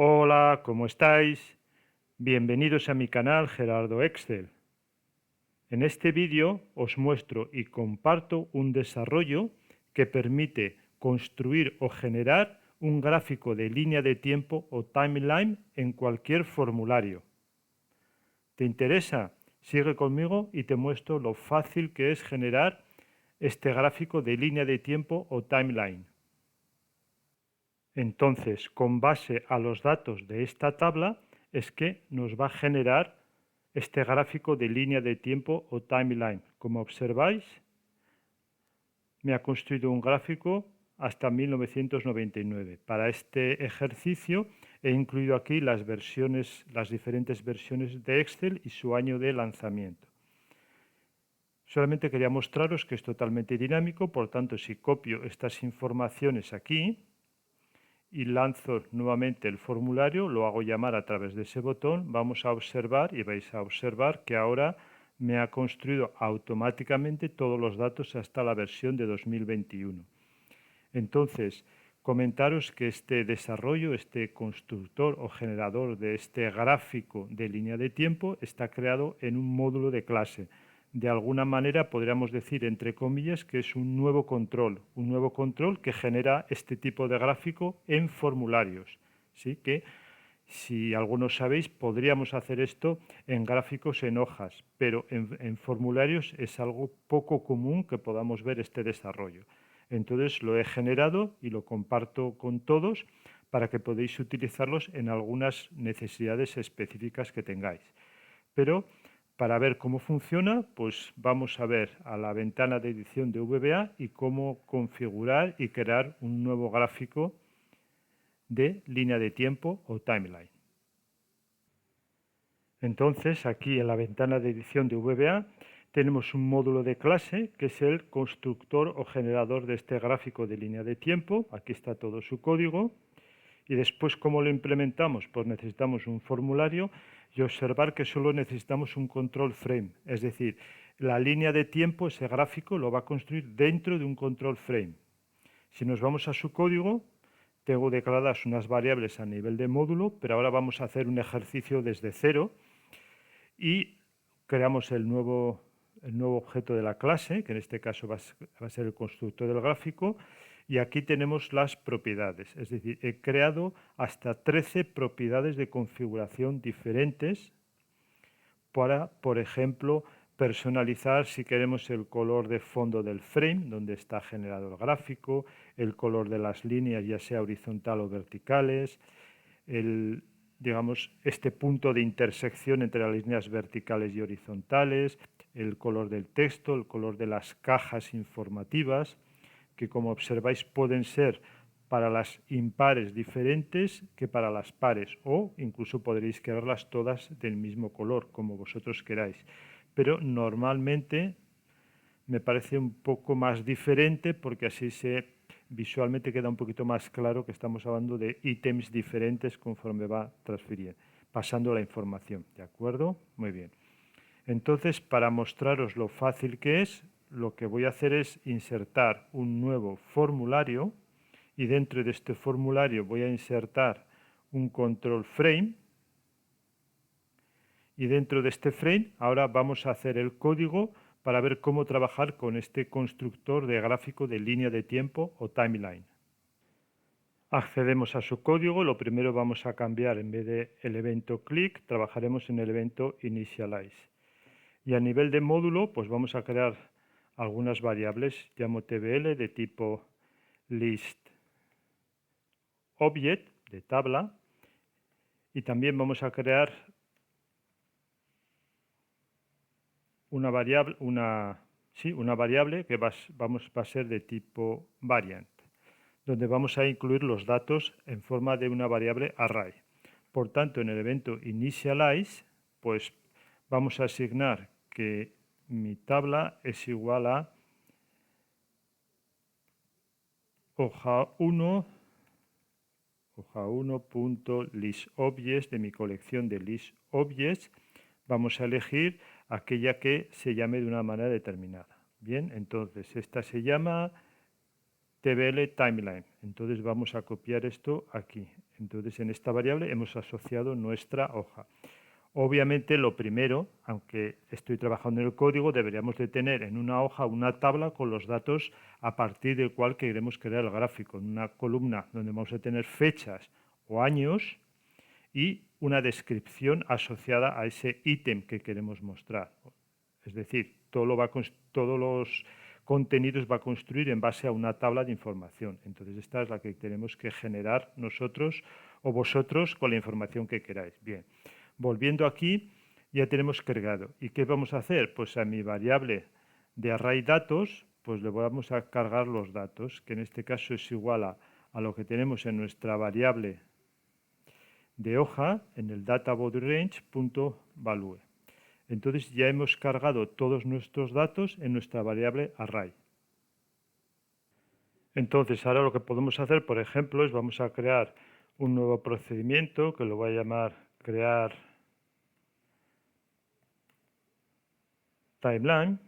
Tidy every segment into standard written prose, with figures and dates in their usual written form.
Hola, ¿cómo estáis? Bienvenidos a mi canal Gerardo Excel. En este vídeo os muestro y comparto un desarrollo que permite construir o generar un gráfico de línea de tiempo o timeline en cualquier formulario. ¿Te interesa? Sigue conmigo y te muestro lo fácil que es generar este gráfico de línea de tiempo o timeline. Entonces, con base a los datos de esta tabla, es que nos va a generar este gráfico de línea de tiempo o timeline. Como observáis, me ha construido un gráfico hasta 1999. Para este ejercicio he incluido aquí las diferentes versiones de Excel y su año de lanzamiento. Solamente quería mostraros que es totalmente dinámico, por tanto, si copio estas informaciones aquí y lanzo nuevamente el formulario, lo hago llamar a través de ese botón, vamos a observar y vais a observar que ahora me ha construido automáticamente todos los datos hasta la versión de 2021. Entonces, comentaros que este desarrollo, este constructor o generador de este gráfico de línea de tiempo está creado en un módulo de clase. De alguna manera podríamos decir, entre comillas, que es un nuevo control que genera este tipo de gráfico en formularios. ¿Sí? Que, si algunos sabéis, podríamos hacer esto en gráficos en hojas, pero en formularios es algo poco común que podamos ver este desarrollo. Entonces lo he generado y lo comparto con todos para que podáis utilizarlos en algunas necesidades específicas que tengáis. Pero para ver cómo funciona, pues vamos a ver a la ventana de edición de VBA y cómo configurar y crear un nuevo gráfico de línea de tiempo o timeline. Entonces, aquí en la ventana de edición de VBA tenemos un módulo de clase que es el constructor o generador de este gráfico de línea de tiempo. Aquí está todo su código. Y después, ¿cómo lo implementamos? Pues necesitamos un formulario y observar que solo necesitamos un control frame. Es decir, la línea de tiempo, ese gráfico, lo va a construir dentro de un control frame. Si nos vamos a su código, tengo declaradas unas variables a nivel de módulo, pero ahora vamos a hacer un ejercicio desde cero y creamos el nuevo objeto de la clase, que en este caso va a ser el constructor del gráfico, y aquí tenemos las propiedades. Es decir, he creado hasta 13 propiedades de configuración diferentes para, por ejemplo, personalizar si queremos el color de fondo del frame, donde está generado el gráfico, el color de las líneas, ya sea horizontal o verticales, digamos, este punto de intersección entre las líneas verticales y horizontales, el color del texto, el color de las cajas informativas, que como observáis pueden ser para las impares diferentes que para las pares, o incluso podréis crearlas todas del mismo color, como vosotros queráis. Pero normalmente me parece un poco más diferente porque así visualmente queda un poquito más claro que estamos hablando de ítems diferentes conforme va pasando la información. ¿De acuerdo? Muy bien. Entonces, para mostraros lo fácil que es, lo que voy a hacer es insertar un nuevo formulario y dentro de este formulario voy a insertar un control frame y dentro de este frame ahora vamos a hacer el código para ver cómo trabajar con este constructor de gráfico de línea de tiempo o timeline. Accedemos a su código, lo primero vamos a cambiar, en vez de el evento click, trabajaremos en el evento initialize. Y a nivel de módulo, pues vamos a crear algunas variables, llamo tbl de tipo list object, de tabla, y también vamos a crear una variable que va a ser de tipo variant, donde vamos a incluir los datos en forma de una variable array. Por tanto, en el evento initialize, pues vamos a asignar que mi tabla es igual a hoja 1.listObjects de mi colección de listObjects. Vamos a elegir aquella que se llame de una manera determinada. Bien, entonces esta se llama tbl timeline. Entonces vamos a copiar esto aquí. Entonces en esta variable hemos asociado nuestra hoja. Obviamente lo primero, aunque estoy trabajando en el código, deberíamos de tener en una hoja una tabla con los datos a partir del cual queremos crear el gráfico. En una columna donde vamos a tener fechas o años y una descripción asociada a ese ítem que queremos mostrar. Es decir, todos los contenidos va a construir en base a una tabla de información. Entonces esta es la que tenemos que generar nosotros o vosotros con la información que queráis. Bien. Volviendo aquí, ya tenemos cargado. ¿Y qué vamos a hacer? Pues a mi variable de array datos, pues le vamos a cargar los datos, que en este caso es igual a lo que tenemos en nuestra variable de hoja, en el dataBodyRange.value. Entonces ya hemos cargado todos nuestros datos en nuestra variable array. Entonces ahora lo que podemos hacer, por ejemplo, es vamos a crear un nuevo procedimiento que lo voy a llamar crear timeline,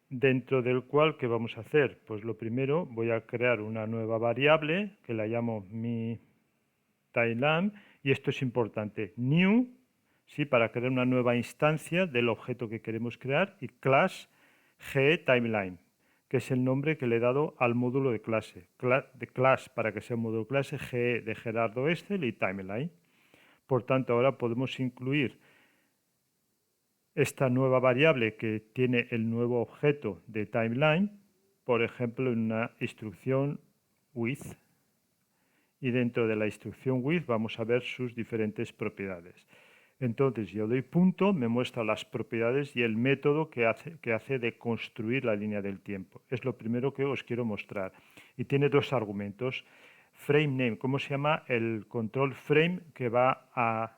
dentro del cual, ¿qué vamos a hacer? Pues lo primero voy a crear una nueva variable que la llamo mi timeline, y esto es importante, new, ¿sí? Para crear una nueva instancia del objeto que queremos crear, y class geTimeline, que es el nombre que le he dado al módulo de clase. De class para que sea un módulo de clase, ge de Gerardo Estel y timeline. Por tanto, ahora podemos incluir esta nueva variable que tiene el nuevo objeto de timeline, por ejemplo, en una instrucción with, y dentro de la instrucción with vamos a ver sus diferentes propiedades. Entonces yo doy punto, me muestra las propiedades y el método que hace de construir la línea del tiempo. Es lo primero que os quiero mostrar. Y tiene dos argumentos. Frame name, ¿cómo se llama el control frame que va a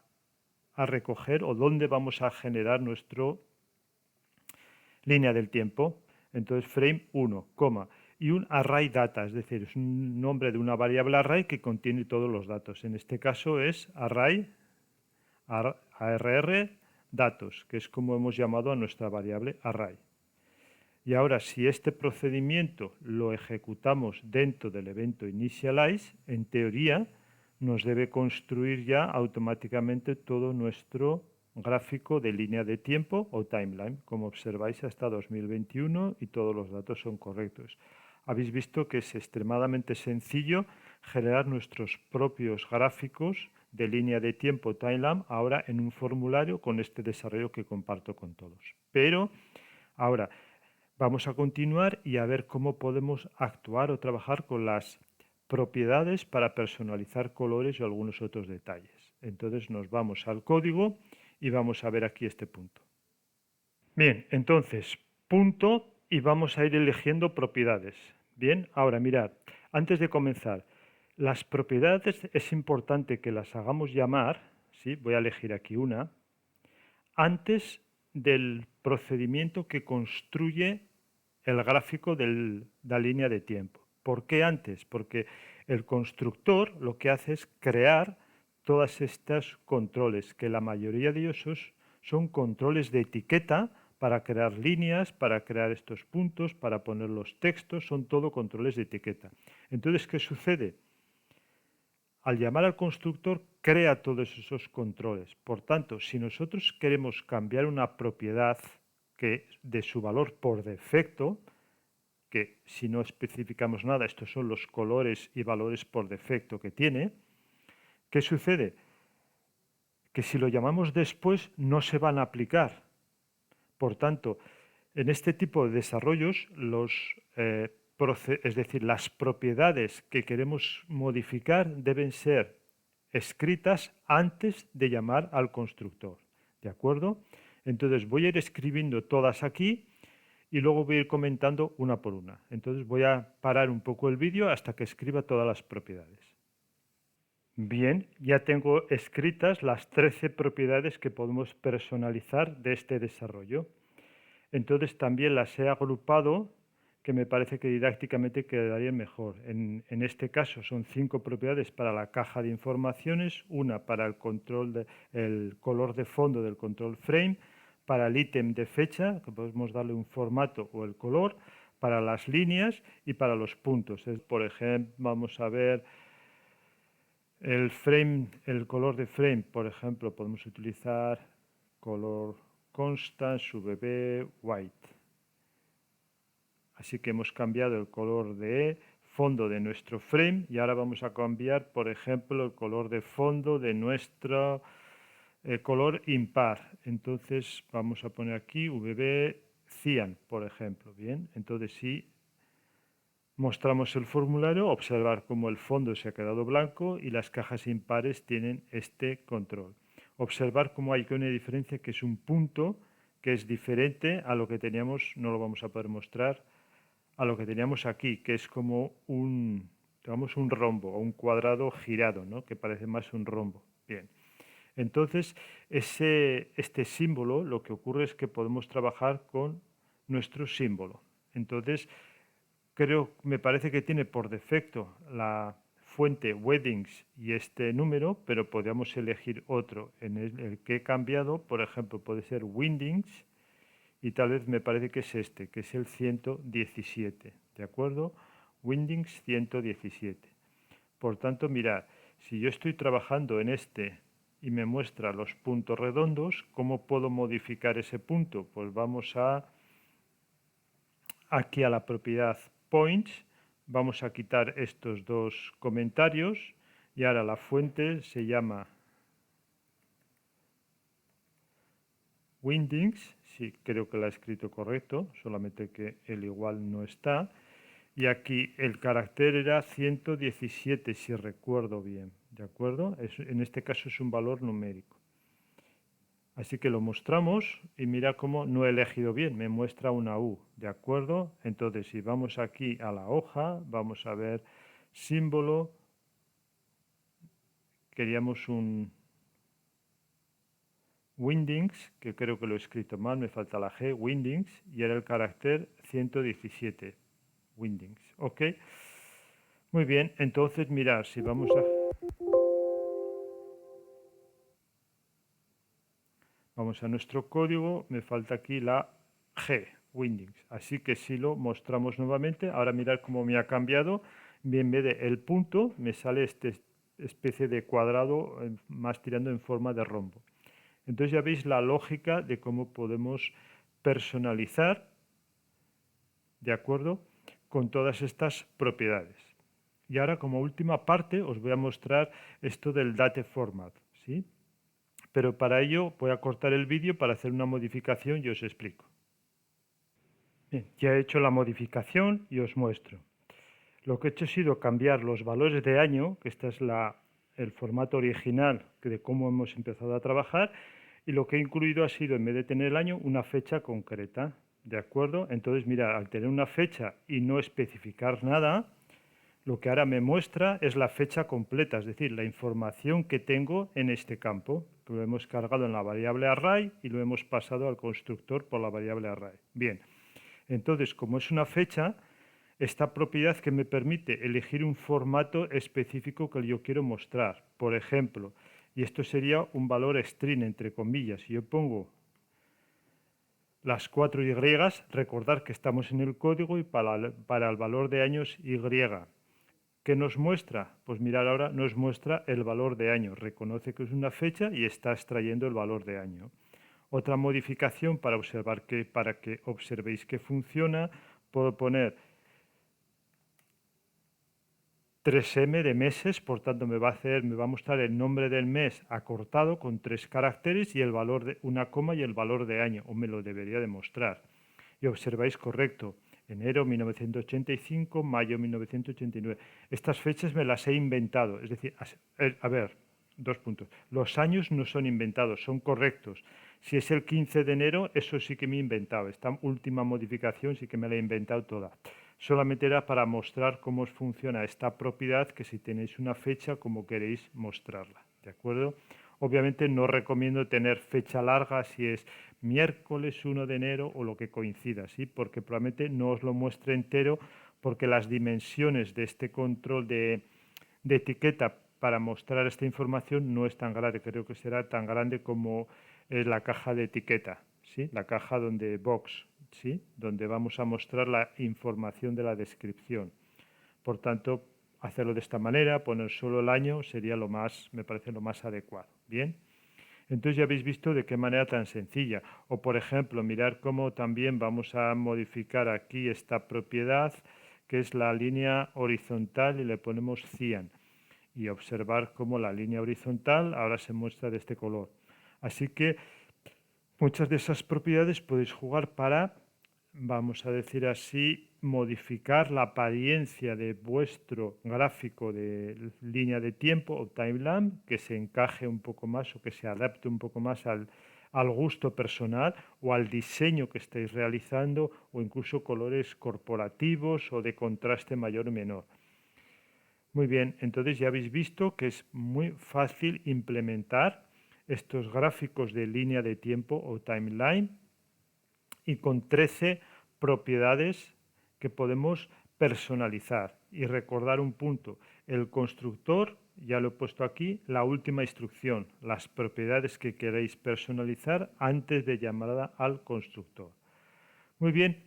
recoger o dónde vamos a generar nuestra línea del tiempo? Entonces frame 1, y un array data, es decir, es un nombre de una variable array que contiene todos los datos. En este caso es array arr datos, que es como hemos llamado a nuestra variable array. Y ahora, si este procedimiento lo ejecutamos dentro del evento initialize, en teoría nos debe construir ya automáticamente todo nuestro gráfico de línea de tiempo o timeline. Como observáis, hasta 2021 y todos los datos son correctos. Habéis visto que es extremadamente sencillo generar nuestros propios gráficos de línea de tiempo timeline ahora en un formulario con este desarrollo que comparto con todos. Pero ahora vamos a continuar y a ver cómo podemos actuar o trabajar con las propiedades para personalizar colores o algunos otros detalles. Entonces nos vamos al código y vamos a ver aquí este punto. Bien, entonces, punto, y vamos a ir eligiendo propiedades. Bien, ahora mirad, antes de comenzar, las propiedades es importante que las hagamos llamar, ¿sí? Voy a elegir aquí una, antes del procedimiento que construye el gráfico de la línea de tiempo. ¿Por qué antes? Porque el constructor lo que hace es crear todos estos controles, que la mayoría de ellos son controles de etiqueta para crear líneas, para crear estos puntos, para poner los textos, son todo controles de etiqueta. Entonces, ¿qué sucede? Al llamar al constructor, crea todos esos controles. Por tanto, si nosotros queremos cambiar una propiedad que de su valor por defecto, que si no especificamos nada, estos son los colores y valores por defecto que tiene, ¿qué sucede? Que si lo llamamos después no se van a aplicar. Por tanto, en este tipo de desarrollos, es decir, las propiedades que queremos modificar deben ser escritas antes de llamar al constructor. ¿De acuerdo? Entonces voy a ir escribiendo todas aquí y luego voy a ir comentando una por una. Entonces voy a parar un poco el vídeo hasta que escriba todas las propiedades. Bien, ya tengo escritas las 13 propiedades que podemos personalizar de este desarrollo. Entonces también las he agrupado, que me parece que didácticamente quedaría mejor. En este caso son 5 propiedades para la caja de informaciones, una para el color de fondo del control frame, para el ítem de fecha, que podemos darle un formato o el color, para las líneas y para los puntos. Por ejemplo, vamos a ver el frame, el color de frame, por ejemplo, podemos utilizar color constant, VB, white. Así que hemos cambiado el color de fondo de nuestro frame y ahora vamos a cambiar, por ejemplo, el color de fondo de nuestro color impar. Entonces vamos a poner aquí VB cyan, por ejemplo. Bien, entonces si mostramos el formulario, observar cómo el fondo se ha quedado blanco y las cajas impares tienen este control. Observar cómo hay una diferencia que es un punto que es diferente a lo que teníamos, no lo vamos a poder mostrar, a lo que teníamos aquí, que es como un, digamos, un rombo o un cuadrado girado, ¿no? Que parece más un rombo. Bien. Entonces, este símbolo, lo que ocurre es que podemos trabajar con nuestro símbolo. Entonces, me parece que tiene por defecto la fuente weddings y este número, pero podríamos elegir otro en el que he cambiado. Por ejemplo, puede ser windings y tal vez me parece que es este, que es el 117, ¿de acuerdo? Windings 117. Por tanto, mirad, si yo estoy trabajando en este y me muestra los puntos redondos, ¿cómo puedo modificar ese punto? Pues vamos aquí a la propiedad points, vamos a quitar estos dos comentarios y ahora la fuente se llama windings, sí, creo que la he escrito correcto, solamente que el igual no está. Y aquí el carácter era 117, si recuerdo bien, ¿de acuerdo? En este caso es un valor numérico. Así que lo mostramos y mira cómo no he elegido bien, me muestra una U, ¿de acuerdo? Entonces, si vamos aquí a la hoja, vamos a ver símbolo, queríamos un windings, que creo que lo he escrito mal, me falta la G, windings, y era el carácter 117, windings, ¿ok? Muy bien, entonces mirar, si vamos a... Vamos a nuestro código, me falta aquí la G, Windings. Así que si lo mostramos nuevamente, ahora mirad cómo me ha cambiado. En vez de el punto, me sale esta especie de cuadrado más tirando en forma de rombo. Entonces ya veis la lógica de cómo podemos personalizar, ¿de acuerdo?, con todas estas propiedades. Y ahora como última parte os voy a mostrar esto del date format, ¿sí? Pero para ello voy a cortar el vídeo para hacer una modificación y os explico. Bien, ya he hecho la modificación y os muestro. Lo que he hecho ha sido cambiar los valores de año, que este es el formato original de cómo hemos empezado a trabajar, y lo que he incluido ha sido, en vez de tener el año, una fecha concreta. ¿De acuerdo? Entonces, mira, al tener una fecha y no especificar nada, lo que ahora me muestra es la fecha completa, es decir, la información que tengo en este campo, que lo hemos cargado en la variable array y lo hemos pasado al constructor por la variable array. Bien, entonces, como es una fecha, esta propiedad que me permite elegir un formato específico que yo quiero mostrar. Por ejemplo, y esto sería un valor string, entre comillas. Si yo pongo las 4 Y, recordar que estamos en el código y para el valor de años Y. ¿Qué nos muestra? Pues mirar ahora, nos muestra el valor de año. Reconoce que es una fecha y está extrayendo el valor de año. Otra modificación para que observéis que funciona, puedo poner 3M de meses, por tanto me va a mostrar el nombre del mes acortado con 3 caracteres y el valor de una coma y el valor de año, o me lo debería demostrar. Y observáis correcto, enero 1985, mayo 1989. Estas fechas me las he inventado, es decir, a ver, 2 puntos. Los años no son inventados, son correctos. Si es el 15 de enero, eso sí que me he inventado. Esta última modificación sí que me la he inventado toda. Solamente era para mostrar cómo funciona esta propiedad, que si tenéis una fecha, como queréis mostrarla, ¿de acuerdo? Obviamente no recomiendo tener fecha larga si es miércoles 1 de enero o lo que coincida, ¿sí? Porque probablemente no os lo muestre entero porque las dimensiones de este control de etiqueta para mostrar esta información no es tan grande, creo que será tan grande como la caja de etiqueta, ¿sí? La caja donde box, ¿sí? Donde vamos a mostrar la información de la descripción. Por tanto, hacerlo de esta manera, poner solo el año, sería lo más, me parece lo más adecuado. Bien. Entonces ya habéis visto de qué manera tan sencilla. O por ejemplo, mirar cómo también vamos a modificar aquí esta propiedad, que es la línea horizontal, y le ponemos cian. Y observar cómo la línea horizontal ahora se muestra de este color. Así que muchas de esas propiedades podéis jugar para, vamos a decir así, modificar la apariencia de vuestro gráfico de línea de tiempo o timeline, que se encaje un poco más o que se adapte un poco más al gusto personal o al diseño que estáis realizando, o incluso colores corporativos o de contraste mayor o menor. Muy bien, entonces ya habéis visto que es muy fácil implementar estos gráficos de línea de tiempo o timeline, y con 13 propiedades que podemos personalizar. Y recordar un punto, el constructor, ya lo he puesto aquí, la última instrucción, las propiedades que queréis personalizar antes de llamar al constructor. Muy bien,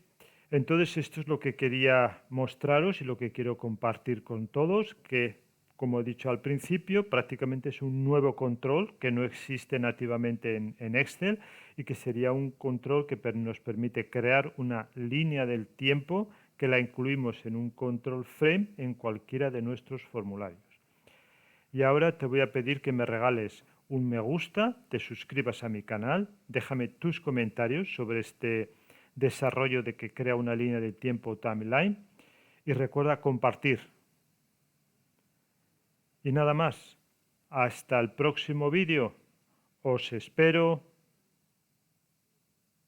entonces esto es lo que quería mostraros y lo que quiero compartir con todos, que como he dicho al principio, prácticamente es un nuevo control que no existe nativamente en Excel, y que sería un control que nos permite crear una línea del tiempo que la incluimos en un control frame en cualquiera de nuestros formularios. Y ahora te voy a pedir que me regales un me gusta, te suscribas a mi canal, déjame tus comentarios sobre este desarrollo de que crea una línea de tiempo timeline, y recuerda compartir. Y nada más. Hasta el próximo vídeo. Os espero.